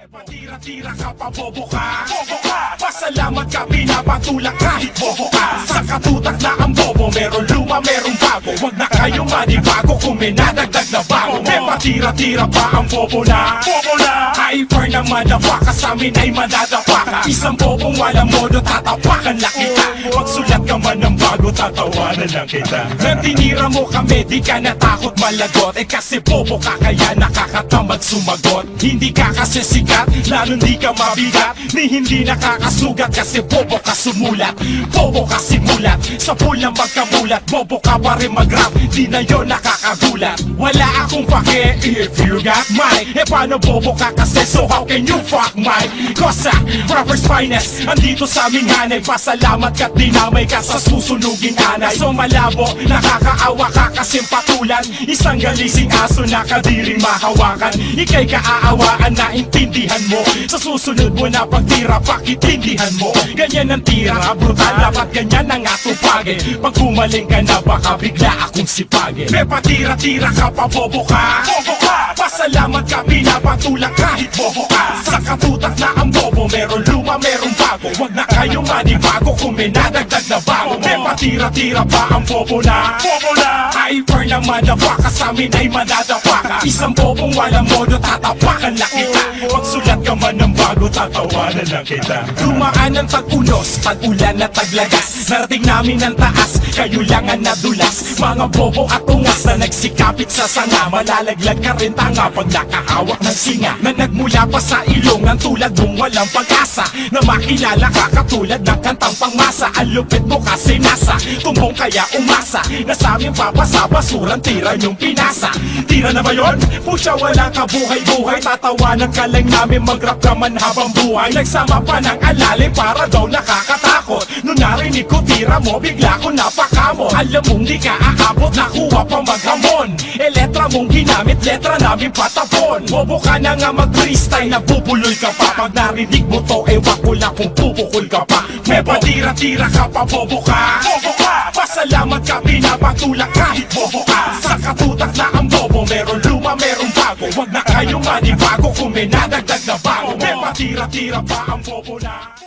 Patira-tira ka pa, bobo ka. Pasalamat ka, pinapatulak kahit bobo ka. Sa katutak na ang bobo, meron luma, merong bago. Huwag na kayo manibago kung may nadagdag na bago. May patira-tira pa ang bobo na hyper na madapa ka, sa amin ay madadapa ka. Isang bobong walang modo, tatapakan lang kita. Magsulat ka man ng bago, tatawanan lang kita. Nang tinira mo kami, di ka natakot malagot. Eh kasi bobo ka, kaya nakakatamad sumagot. Hindi ka kasi sikat, lalo di ka mabigat. Ni hindi nakakasugat kasi bobo ka sumulat. Bobo ka simulat, sa pulang magkamulat. Bobo ka pa rin mag-rap, di na yun nakakagulat. Wala akong pake, if you got mic. Eh paano bobo ka kasi, so how can you fuck mic? Kosa, rapper's finest, andito sa aming hanay. Pasalamat ka't dinamay ka sa susunuging anay. So malabo, nakakaawa ka kasing patulan. Isang galising aso na kadiring mahawakan. Ika'y kaaawaan na intindihan mo. Sa susunod mo na pagtira, pakitindihan mo. Ganyan ang tira, brutal, dapat ganyan ang atupagin. Pag gumaling ka na, baka bigla akong sipagin. May patira-tira ka pa, bobo ka. Pasalamat ka, pinapatulak kahit bobo ka. Sa katutak na ang bobo, meron luma, merong bago. Huwag na kayo manibago kung may nadagdag na bago. May patira-tira pa ang bobo na hyper na madapa ka, sa amin ay madadapa ka. Isang bobong walang modo, tatapakan lang kita. Magsulat ka man ng bago, tatawanan lang kita. Dumaan ng tag-unos, tag-ulan at taglagas. Narating namin ang taas, kayo lang ang nadulas. Mga bobo at ungas na nagsikapit sa sanga. Malalaglag ka rin tanga pag nakahawak ng singa. Na nagmula pa sa ilong ang tulad mong walang pag-asa. Na makilala ka katulad ng kantang pangmasa. Ang lupit mo kasi nasa tumbong kaya umasa. Na sa aming papasa, basurang tira yung pinasa. Tira na ba yun? Pusya wala ka buhay-buhay. Tatawanan ka lang namin, mag-rap ka man habang buhay. Nagsama pa ng alalim para daw nakakatakot. Nung narinig ko tira mo, bigla ko napakamot. Alam mong di ka aabot, nakuha pa maghamon. E letra mong ginamit, letra namin patapon. Bobo ka na nga mag-freestyle, nabubuloy ka pa. Pag narinig mo to, ewan ko lang kung bubukol ka pa. May patira-tira ka pa, bobo ka. Pasalamat ka, pinapatulak kahit bobo ka. Sa katutak na ang bobo, meron luma, merong bago. Huwag na kayo manibago kung may nadagdag na bago. May patira-tira pa ang bobo na